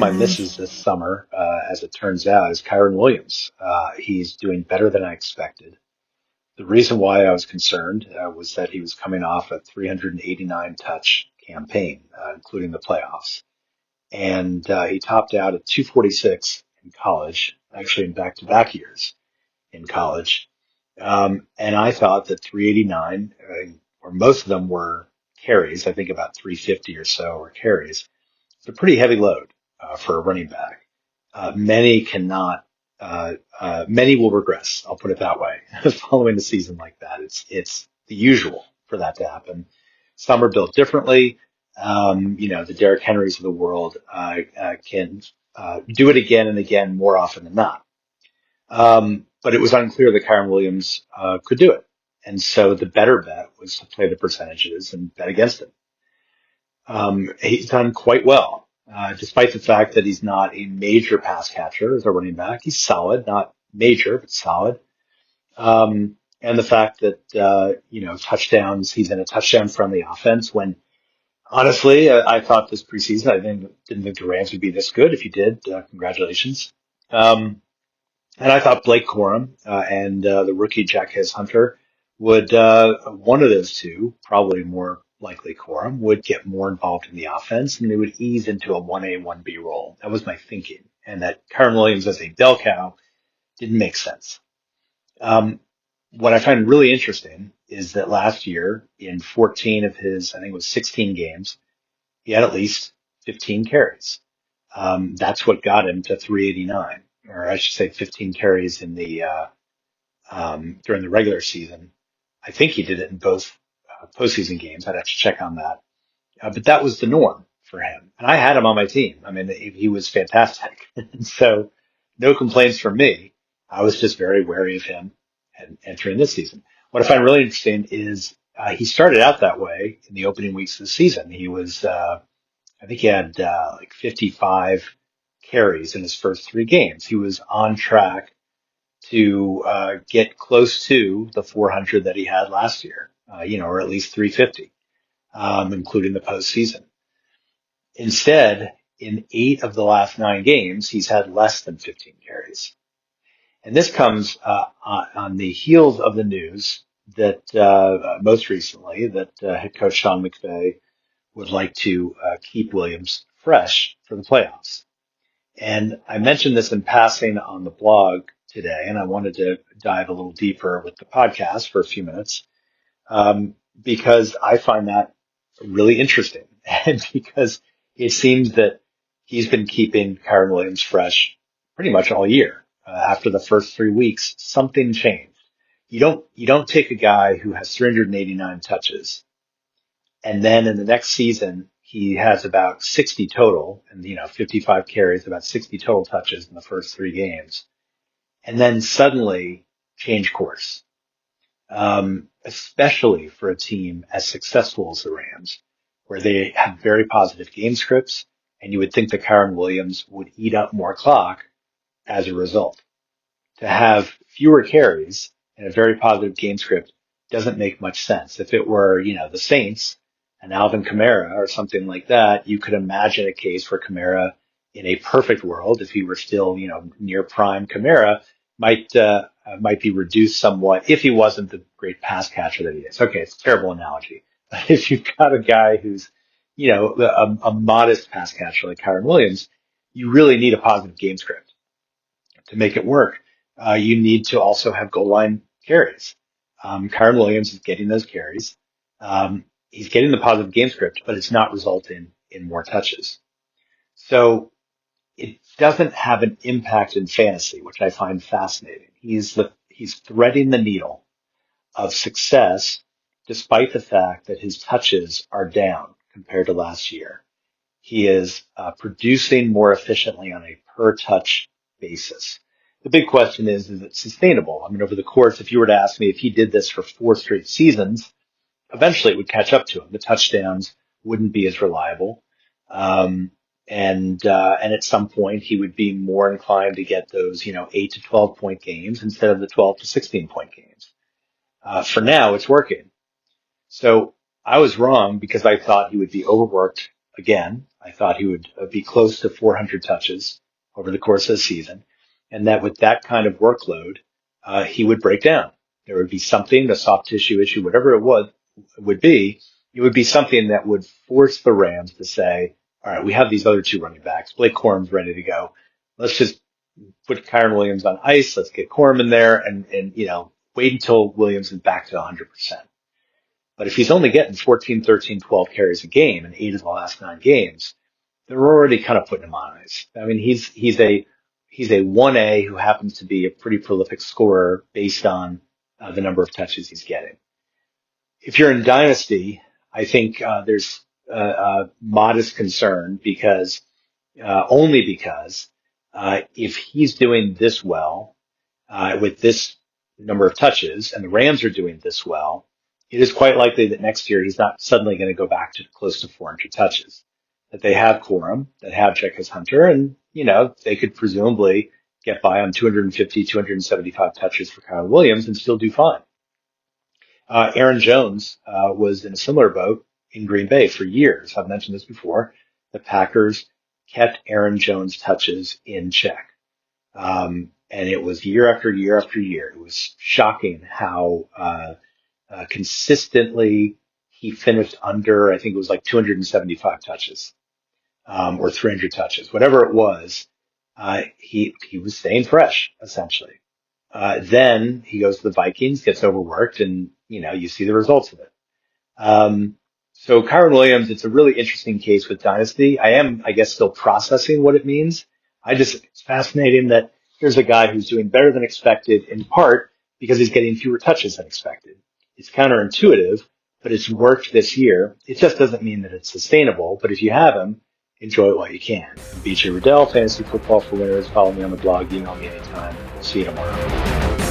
my misses this summer, as it turns out, is Kyren Williams. He's doing better than I expected. The reason why I was concerned was that he was coming off a 389 touch campaign, including the playoffs. And he topped out at 246 in college, actually in back-to-back years in college. And I thought that 389, or most of them were carries, I think about 350 or so were carries. It's a pretty heavy load for a running back. Many cannot, many will regress. I'll put it that way. Following a season like that, it's the usual for that to happen. Some are built differently. The Derrick Henrys of the world can do it again and again more often than not. But it was unclear that Kyren Williams could do it. And so the better bet was to play the percentages and bet against him. He's done quite well, despite the fact that he's not a major pass catcher as a running back. He's solid, not major, but solid. And the fact that, touchdowns, he's in a touchdown friendly offense when honestly, I thought this preseason, didn't think the Rams would be this good. If you did, congratulations. And I thought Blake Corum, and the rookie Jaquez Hunter would, one of those two, probably more likely Corum, would get more involved in the offense and they would ease into a 1A, 1B role. That was my thinking. And that Kyren Williams as a bell cow didn't make sense. What I find really interesting is that last year in 14 of his, I think it was 16 games, he had at least 15 carries. That's what got him to 389, or I should say 15 carries in the, during the regular season. I think he did it in both postseason games. I'd have to check on that. But that was the norm for him. And I had him on my team. I mean, he was fantastic. So no complaints from me. I was just very wary of him and entering this season. What I find really interesting is he started out that way in the opening weeks of the season. He was, I think he had like 55 carries in his first three games. He was on track to get close to the 400 that he had last year, or at least 350, including the postseason. Instead, in 8 of the last 9 games, he's had less than 15 carries. And this comes on the heels of the news that most recently that head coach Sean McVay would like to keep Williams fresh for the playoffs. And I mentioned this in passing on the blog today, and I wanted to dive a little deeper with the podcast for a few minutes because I find that really interesting, and because it seems that he's been keeping Kyren Williams fresh pretty much all year. After the first 3 weeks, something changed. You don't take a guy who has 389 touches, and then in the next season he has about 60 total, and 55 carries, about 60 total touches in the first 3 games, and then suddenly change course. Especially for a team as successful as the Rams, where they have very positive game scripts, and you would think that Kyren Williams would eat up more clock as a result. To have fewer carries and a very positive game script doesn't make much sense. If it were, the Saints and Alvin Kamara or something like that, you could imagine a case where Kamara, in a perfect world, if he were still, near prime Kamara, might be reduced somewhat if he wasn't the great pass catcher that he is. Okay, it's a terrible analogy. But if you've got a guy who's, a modest pass catcher like Kyren Williams, you really need a positive game script to make it work. You need to also have goal line carries. Kyren Williams is getting those carries. He's getting the positive game script, but it's not resulting in more touches. So it doesn't have an impact in fantasy, which I find fascinating. He's threading the needle of success despite the fact that his touches are down compared to last year. He is producing more efficiently on a per touch basis. The big question is it sustainable? I mean, over the course, if you were to ask me if he did this for 4 straight seasons, eventually it would catch up to him. The touchdowns wouldn't be as reliable. And at some point he would be more inclined to get those, 8 to 12 point games instead of the 12 to 16 point games. For now, it's working. So I was wrong because I thought he would be overworked again. I thought he would be close to 400 touches over the course of the season, and that with that kind of workload, he would break down. There would be something, a soft tissue issue, whatever would be, it would be something that would force the Rams to say, all right, we have these other two running backs. Blake Corum's ready to go. Let's just put Kyren Williams on ice. Let's get Corum in there and, wait until Williams is back to 100%. But if he's only getting 14, 13, 12 carries a game in 8 of the last 9 games, they're already kind of putting him on ice. I mean, he's a 1A who happens to be a pretty prolific scorer based on the number of touches he's getting. If you're in Dynasty, I think there's modest concern because only because if he's doing this well with this number of touches and the Rams are doing this well, it is quite likely that next year he's not suddenly going to go back to close to 400 touches. That they have Corum, that have Jekyll Hunter, and they could presumably get by on 250, 275 touches for Kyren Williams and still do fine. Aaron Jones was in a similar boat in Green Bay for years. I've mentioned this before. The Packers kept Aaron Jones' touches in check. And it was year after year after year. It was shocking how consistently he finished under, I think it was like 275 touches, or 300 touches, whatever it was. He was staying fresh, essentially. Then he goes to the Vikings, gets overworked, and you see the results of it. So Kyren Williams, it's a really interesting case with Dynasty. I am, I guess, still processing what it means. It's fascinating that here's a guy who's doing better than expected, in part because he's getting fewer touches than expected. It's counterintuitive, but it's worked this year. It just doesn't mean that it's sustainable. But if you have him, enjoy it while you can. I'm BJ Riddell, Fantasy Football for Winners. Follow me on the blog. Email me anytime. We'll see you tomorrow.